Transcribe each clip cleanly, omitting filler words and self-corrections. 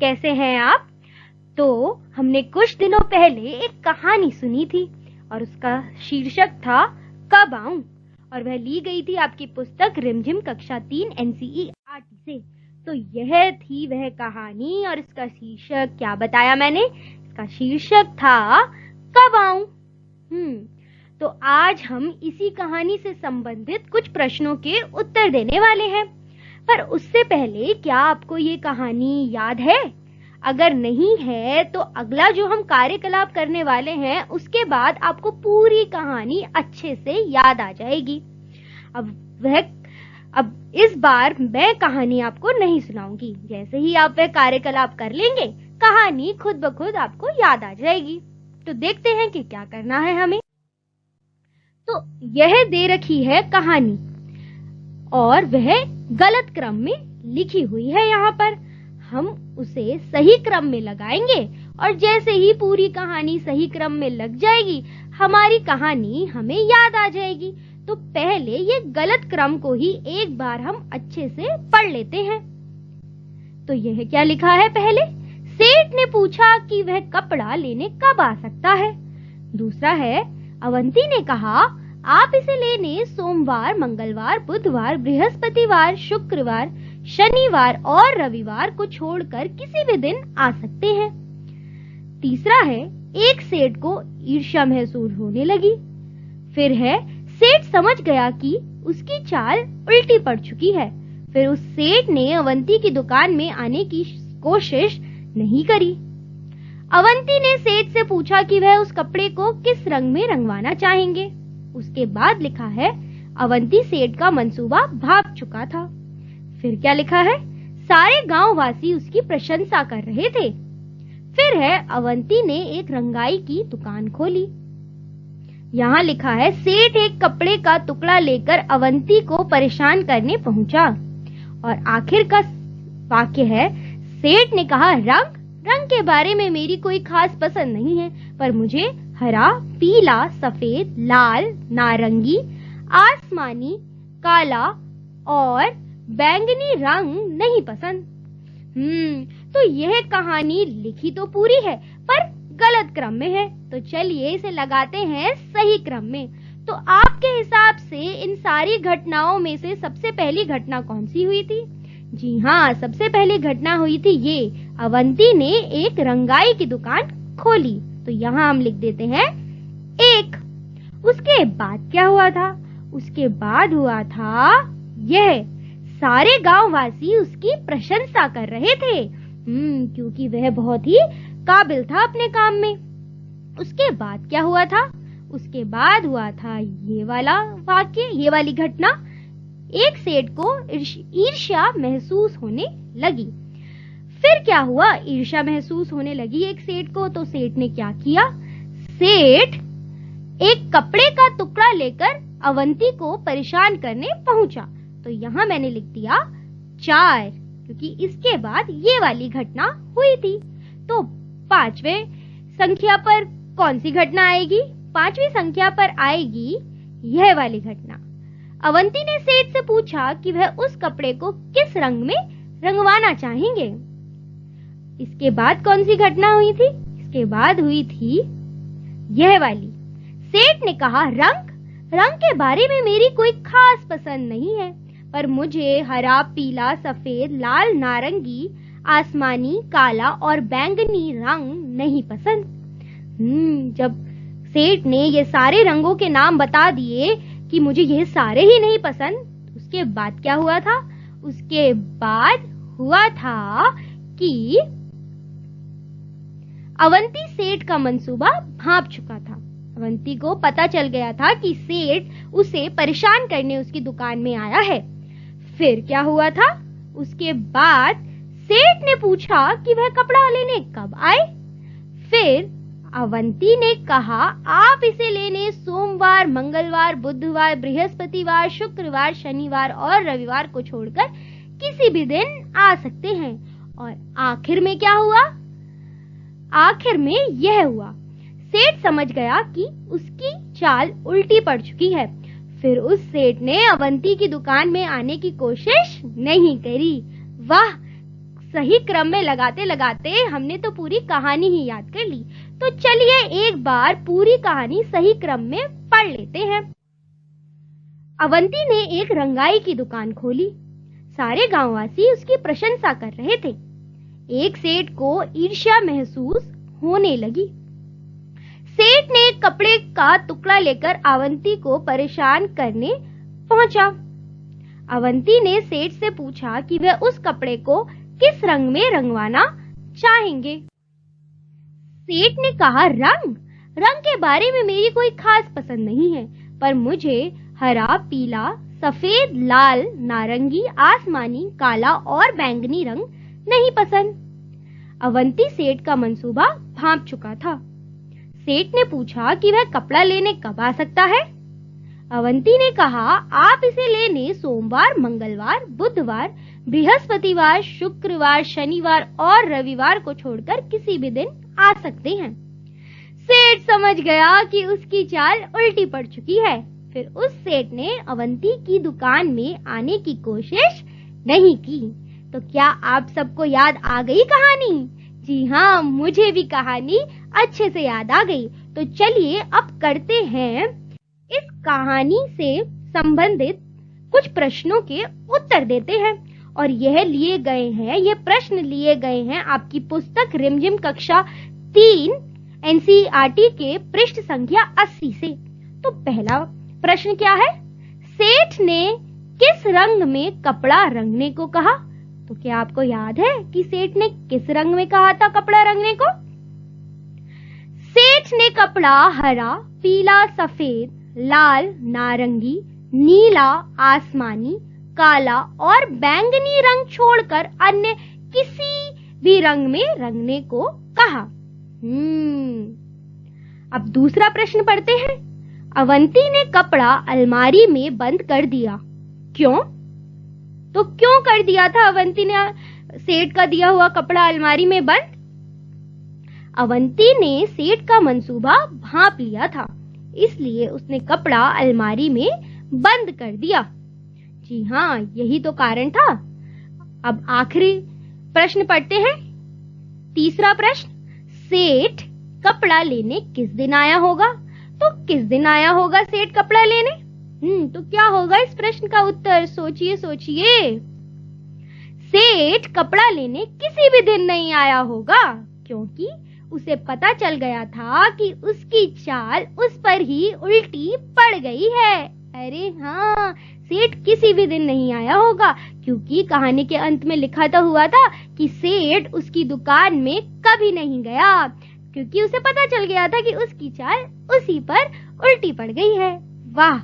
कैसे हैं आप? तो हमने कुछ दिनों पहले एक कहानी सुनी थी और उसका शीर्षक था कब आऊं, और वह ली गई थी आपकी पुस्तक रिमझिम कक्षा 3 NCERT से। तो यह थी वह कहानी और इसका शीर्षक क्या बताया मैंने? इसका शीर्षक था कब आऊं। तो आज हम इसी कहानी से संबंधित कुछ प्रश्नों के उत्तर देने वाले हैं। पर उससे पहले क्या आपको ये कहानी याद है? अगर नहीं है तो अगला जो हम कार्यकलाप करने वाले हैं उसके बाद आपको पूरी कहानी अच्छे से याद आ जाएगी। अब इस बार मैं कहानी आपको नहीं सुनाऊंगी। जैसे ही आप वह कार्यकलाप कर लेंगे, कहानी खुद ब खुद आपको याद आ जाएगी। तो देखते हैं कि क्या करना है हमें। तो यह दे रखी है कहानी और वह गलत क्रम में लिखी हुई है। यहाँ पर हम उसे सही क्रम में लगाएंगे और जैसे ही पूरी कहानी सही क्रम में लग जाएगी, हमारी कहानी हमें याद आ जाएगी। तो पहले ये गलत क्रम को ही एक बार हम अच्छे से पढ़ लेते हैं। तो यह क्या लिखा है? पहले सेठ ने पूछा कि वह कपड़ा लेने कब आ सकता है। दूसरा है, अवंती ने कहा आप इसे लेने सोमवार, मंगलवार, बुधवार, बृहस्पतिवार, शुक्रवार, शनिवार और रविवार को छोड़कर किसी भी दिन आ सकते हैं। तीसरा है, एक सेठ को ईर्ष्या महसूस होने लगी। फिर है, सेठ समझ गया कि उसकी चाल उल्टी पड़ चुकी है। फिर उस सेठ ने अवंती की दुकान में आने की कोशिश नहीं करी। अवंती ने सेठ से पूछा कि वह उस कपड़े को किस रंग में रंगवाना चाहेंगे। उसके बाद लिखा है, अवंती सेठ का मंसूबा भाप चुका था। फिर क्या लिखा है? सारे गांव वासी उसकी प्रशंसा कर रहे थे। फिर है, अवंती ने एक रंगाई की दुकान खोली। यहाँ लिखा है, सेठ एक कपड़े का टुकड़ा लेकर अवंती को परेशान करने पहुंचा। और आखिर का वाक्य है, सेठ ने कहा रंग के बारे में मेरी कोई खास पसंद नहीं है, पर मुझे हरा, पीला, सफेद, लाल, नारंगी, आसमानी, काला और बैंगनी रंग नहीं पसंद। तो यह कहानी लिखी तो पूरी है पर गलत क्रम में है। तो चलिए इसे लगाते हैं सही क्रम में। तो आपके हिसाब से इन सारी घटनाओं में से सबसे पहली घटना कौन सी हुई थी? जी हाँ, सबसे पहली घटना हुई थी ये, अवंती ने एक रंगाई की दुकान खोली। तो यहाँ हम लिख देते हैं 1। उसके बाद क्या हुआ था? उसके बाद हुआ था यह, सारे गांव वासी उसकी प्रशंसा कर रहे थे क्योंकि वह बहुत ही काबिल था अपने काम में। उसके बाद क्या हुआ था? उसके बाद हुआ था ये वाला वाक्य, ये वाली घटना, एक सेठ को ईर्ष्या महसूस होने लगी। फिर क्या हुआ? ईर्ष्या महसूस होने लगी एक सेठ को, तो सेठ ने क्या किया? सेठ एक कपड़े का टुकड़ा लेकर अवंती को परेशान करने पहुंचा। तो यहाँ मैंने लिख दिया 4 क्योंकि इसके बाद ये वाली घटना हुई थी। तो 5वें संख्या पर कौन सी घटना आएगी? 5वीं संख्या पर आएगी यह वाली घटना। अवंती ने सेठ से पूछा कि वह उस कपड़े को किस रंग में रंगवाना चाहेंगे। इसके बाद कौन सी घटना हुई थी? इसके बाद हुई थी यह वाली, सेठ ने कहा रंग के बारे में मेरी कोई खास पसंद नहीं है, पर मुझे हरा, पीला, सफेद, लाल, नारंगी, आसमानी, काला और बैंगनी रंग नहीं पसंद। जब सेठ ने ये सारे रंगों के नाम बता दिए कि मुझे ये सारे ही नहीं पसंद, उसके बाद क्या हुआ था? उसके बाद हुआ था कि अवंती सेठ का मंसूबा भाप चुका था। अवंती को पता चल गया था कि सेठ उसे परेशान करने उसकी दुकान में आया है। फिर क्या हुआ था? उसके बाद सेठ ने पूछा कि वह कपड़ा लेने कब आए। फिर अवंती ने कहा आप इसे लेने सोमवार, मंगलवार, बुधवार, बृहस्पतिवार, शुक्रवार, शनिवार और रविवार को छोड़कर किसी भी दिन आ सकते हैं। और आखिर में क्या हुआ? आखिर में यह हुआ, सेठ समझ गया कि उसकी चाल उल्टी पड़ चुकी है। फिर उस सेठ ने अवंती की दुकान में आने की कोशिश नहीं करी। वाह, सही क्रम में लगाते लगाते हमने तो पूरी कहानी ही याद कर ली। तो चलिए एक बार पूरी कहानी सही क्रम में पढ़ लेते हैं। अवंती ने एक रंगाई की दुकान खोली। सारे गांववासी उसकी प्रशंसा कर रहे थे। एक सेठ को ईर्ष्या महसूस होने लगी। सेठ ने एक कपड़े का टुकड़ा लेकर अवंती को परेशान करने पहुंचा। अवंती ने सेठ से पूछा कि वह उस कपड़े को किस रंग में रंगवाना चाहेंगे। सेठ ने कहा, रंग के बारे में मेरी कोई खास पसंद नहीं है, पर मुझे हरा, पीला, सफेद, लाल, नारंगी, आसमानी, काला और बैंगनी रंग नहीं पसंद। अवंती सेठ का मंसूबा भांप चुका था। सेठ ने पूछा कि वह कपड़ा लेने कब आ सकता है। अवंती ने कहा, आप इसे लेने सोमवार, मंगलवार, बुधवार, बृहस्पतिवार, शुक्रवार, शनिवार और रविवार को छोड़कर किसी भी दिन आ सकते हैं। सेठ समझ गया कि उसकी चाल उल्टी पड़ चुकी है। फिर उस सेठ ने अवंती की दुकान में आने की कोशिश नहीं की। तो क्या आप सबको याद आ गई कहानी? जी हाँ, मुझे भी कहानी अच्छे से याद आ गई। तो चलिए अब करते हैं इस कहानी से संबंधित कुछ प्रश्नों के उत्तर देते हैं। और ये प्रश्न लिए गए हैं आपकी पुस्तक रिमझिम कक्षा 3 एनसीईआरटी के पृष्ठ संख्या 80 से। तो पहला प्रश्न क्या है? सेठ ने किस रंग में कपड़ा रंगने को कहा? तो क्या आपको याद है कि सेठ ने किस रंग में कहा था कपड़ा रंगने को? सेठ ने कपड़ा हरा, पीला, सफेद, लाल, नारंगी, नीला, आसमानी, काला और बैंगनी रंग छोड़कर अन्य किसी भी रंग में रंगने को कहा। अब दूसरा प्रश्न पढ़ते हैं। अवंती ने कपड़ा अलमारी में बंद कर दिया। क्यों? तो क्यों कर दिया था अवंती ने सेठ का दिया हुआ कपड़ा अलमारी में बंद? अवंती ने सेठ का मंसूबा भांप लिया था, इसलिए उसने कपड़ा अलमारी में बंद कर दिया। जी हाँ, यही तो कारण था। अब आखिरी प्रश्न पढ़ते हैं। तीसरा प्रश्न, सेठ कपड़ा लेने किस दिन आया होगा? तो किस दिन आया होगा सेठ कपड़ा लेने? तो क्या होगा इस प्रश्न का उत्तर? सोचिए सोचिए। सेठ कपड़ा लेने किसी भी दिन नहीं आया होगा, क्योंकि उसे पता चल गया था कि उसकी चाल उस पर ही उल्टी पड़ गई है। अरे हाँ, सेठ किसी भी दिन नहीं आया होगा, क्योंकि कहानी के अंत में लिखा तो हुआ था कि सेठ उसकी दुकान में कभी नहीं गया, क्योंकि उसे पता चल गया था कि उसकी चाल उसी पर उल्टी पड़ गई है। वाह,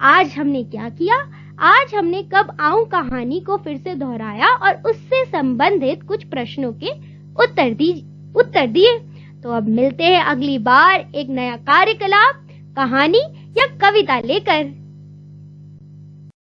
आज हमने क्या किया? आज हमने कब आऊं कहानी को फिर से दोहराया और उससे संबंधित कुछ प्रश्नों के उत्तर दिए। तो अब मिलते हैं अगली बार एक नया कार्यकलाप, कहानी या कविता लेकर।